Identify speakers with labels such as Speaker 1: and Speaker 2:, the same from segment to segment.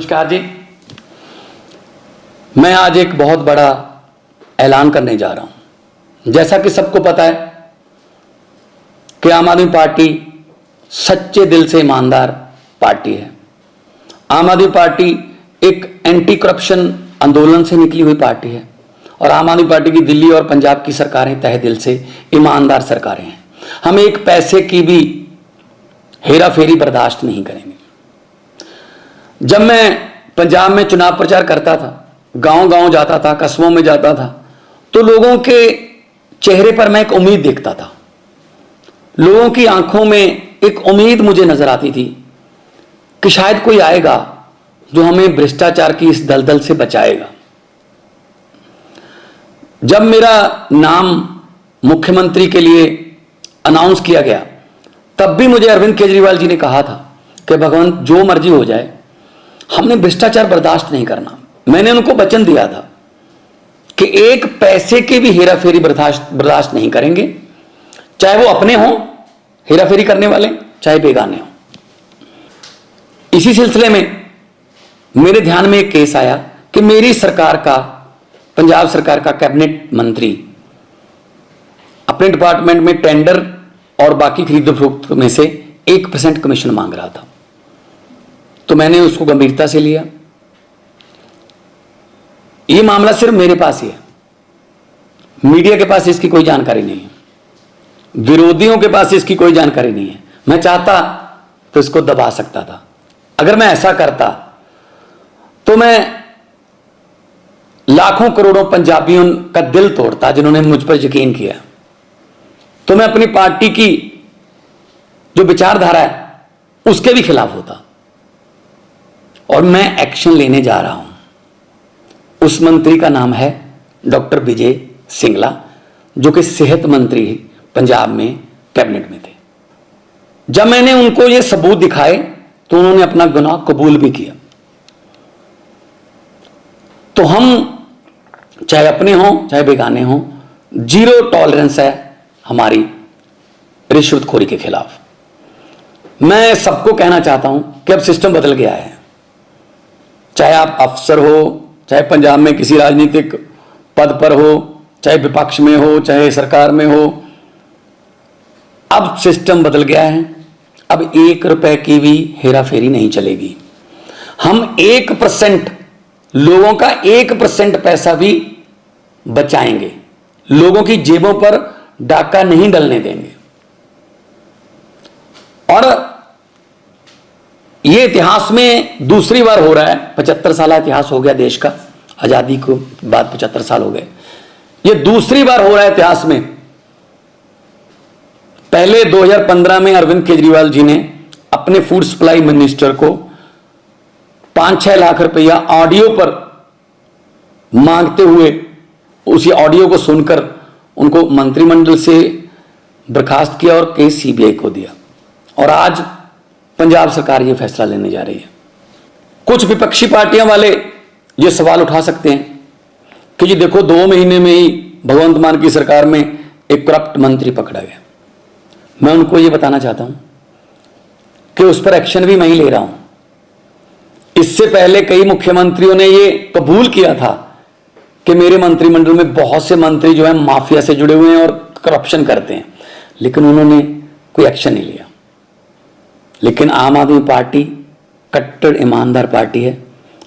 Speaker 1: नमस्कार जी। मैं आज एक बहुत बड़ा ऐलान करने जा रहा हूं। जैसा कि सबको पता है कि आम आदमी पार्टी सच्चे दिल से ईमानदार पार्टी है। आम आदमी पार्टी एक एंटी करप्शन आंदोलन से निकली हुई पार्टी है और आम आदमी पार्टी की दिल्ली और पंजाब की सरकारें तहे दिल से ईमानदार सरकारें हैं। हम एक पैसे की भी हेरा फेरी बर्दाश्त नहीं करेंगे। जब मैं पंजाब में चुनाव प्रचार करता था, गांव-गांव जाता था, कस्बों में जाता था, तो लोगों के चेहरे पर मैं एक उम्मीद देखता था। लोगों की आंखों में एक उम्मीद मुझे नजर आती थी कि शायद कोई आएगा जो हमें भ्रष्टाचार की इस दलदल से बचाएगा। जब मेरा नाम मुख्यमंत्री के लिए अनाउंस किया गया, तब भी मुझे अरविंद केजरीवाल जी ने कहा था कि भगवंत जो मर्जी हो जाए, हमने भ्रष्टाचार बर्दाश्त नहीं करना। मैंने उनको वचन दिया था कि एक पैसे के भी हेराफेरी बर्दाश्त नहीं करेंगे, चाहे वो अपने हों हेराफेरी करने वाले, चाहे बेगाने हों। इसी सिलसिले में मेरे ध्यान में एक केस आया कि मेरी सरकार का, पंजाब सरकार का कैबिनेट मंत्री अपने डिपार्टमेंट में टेंडर और बाकी खरीद फरोख्त में से 1% कमीशन मांग रहा था। तो मैंने उसको गंभीरता से लिया। यह मामला सिर्फ मेरे पास ही है, मीडिया के पास इसकी कोई जानकारी नहीं है, विरोधियों के पास इसकी कोई जानकारी नहीं है। मैं चाहता तो इसको दबा सकता था। अगर मैं ऐसा करता तो मैं लाखों करोड़ों पंजाबियों का दिल तोड़ता जिन्होंने मुझ पर यकीन किया। तो मैं अपनी पार्टी की जो विचारधारा है उसके भी खिलाफ होता और मैं एक्शन लेने जा रहा हूं। उस मंत्री का नाम है डॉक्टर विजय सिंगला, जो कि सेहत मंत्री पंजाब में कैबिनेट में थे। जब मैंने उनको ये सबूत दिखाए तो उन्होंने अपना गुनाह कबूल भी किया। तो हम चाहे अपने हों चाहे बेगाने हों, जीरो टॉलरेंस है हमारी रिश्वतखोरी के खिलाफ। मैं सबको कहना चाहता हूं कि अब सिस्टम बदल गया है। चाहे आप अफसर हो, चाहे पंजाब में किसी राजनीतिक पद पर हो, चाहे विपक्ष में हो, चाहे सरकार में हो, अब सिस्टम बदल गया है। अब 1 रुपए की भी हेराफेरी नहीं चलेगी। हम 1% लोगों का 1% पैसा भी बचाएंगे, लोगों की जेबों पर डाका नहीं डलने देंगे। और यह इतिहास में दूसरी बार हो रहा है। 75 साल इतिहास हो गया देश का, आजादी को बाद 75 साल हो गए। यह दूसरी बार हो रहा है इतिहास में। पहले 2015 में अरविंद केजरीवाल जी ने अपने फूड सप्लाई मिनिस्टर को 5-6 लाख रुपया ऑडियो पर मांगते हुए, उसी ऑडियो को सुनकर उनको मंत्रिमंडल से बर्खास्त किया और केस सीबीआई को दिया। और आज पंजाब सरकार ये फैसला लेने जा रही है। कुछ विपक्षी पार्टियां वाले ये सवाल उठा सकते हैं कि जी देखो, 2 महीने में ही भगवंत मान की सरकार में एक करप्ट मंत्री पकड़ा गया। मैं उनको ये बताना चाहता हूं कि उस पर एक्शन भी मैं ही ले रहा हूं। इससे पहले कई मुख्यमंत्रियों ने ये कबूल किया था कि मेरे मंत्रिमंडल में बहुत से मंत्री जो है माफिया से जुड़े हुए हैं और करप्शन करते हैं, लेकिन उन्होंने कोई एक्शन नहीं लिया। लेकिन आम आदमी पार्टी कट्टर ईमानदार पार्टी है।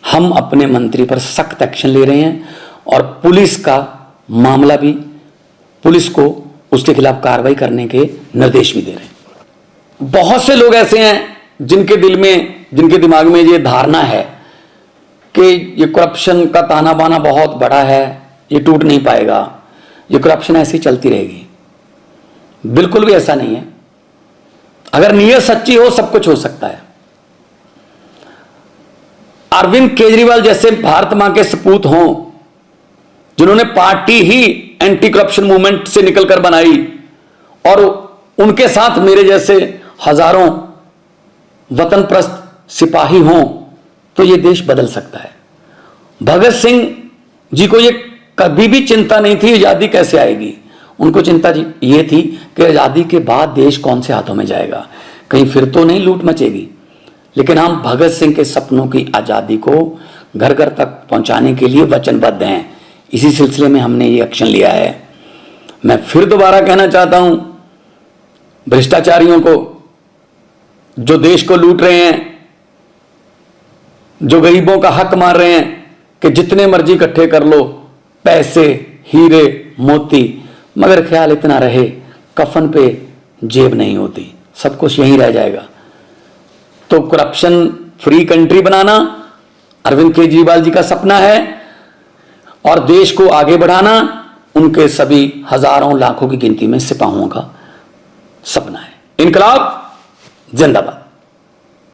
Speaker 1: हम अपने मंत्री पर सख्त एक्शन ले रहे हैं और पुलिस का मामला भी, पुलिस को उसके खिलाफ कार्रवाई करने के निर्देश भी दे रहे हैं। बहुत से लोग ऐसे हैं जिनके दिमाग में ये धारणा है कि ये करप्शन का ताना बाना बहुत बड़ा है, ये टूट नहीं पाएगा, ये करप्शन ऐसी चलती रहेगी। बिल्कुल भी ऐसा नहीं है। अगर नीयत सच्ची हो सब कुछ हो सकता है। अरविंद केजरीवाल जैसे भारत मां के सपूत हों, जिन्होंने पार्टी ही एंटी करप्शन मूवमेंट से निकलकर बनाई, और उनके साथ मेरे जैसे हजारों वतनप्रस्त सिपाही हों, तो यह देश बदल सकता है। भगत सिंह जी को यह कभी भी चिंता नहीं थी आजादी कैसे आएगी। उनको चिंता ये थी कि आजादी के बाद देश कौन से हाथों में जाएगा, कहीं फिर तो नहीं लूट मचेगी। लेकिन हम भगत सिंह के सपनों की आज़ादी को घर घर तक पहुंचाने के लिए वचनबद्ध हैं। इसी सिलसिले में हमने ये एक्शन लिया है। मैं फिर दोबारा कहना चाहता हूं भ्रष्टाचारियों को, जो देश को लूट रहे हैं, जो गरीबों का हक मार रहे हैं कि जितने मर्जी इकट्ठे कर लो पैसे, हीरे, मोती, मगर ख्याल इतना रहे कफन पे जेब नहीं होती, सब कुछ यहीं रह जाएगा। तो करप्शन फ्री कंट्री बनाना अरविंद केजरीवाल जी का सपना है और देश को आगे बढ़ाना उनके सभी हजारों लाखों की गिनती में सिपाहियों का सपना है। इनकलाब जिंदाबाद।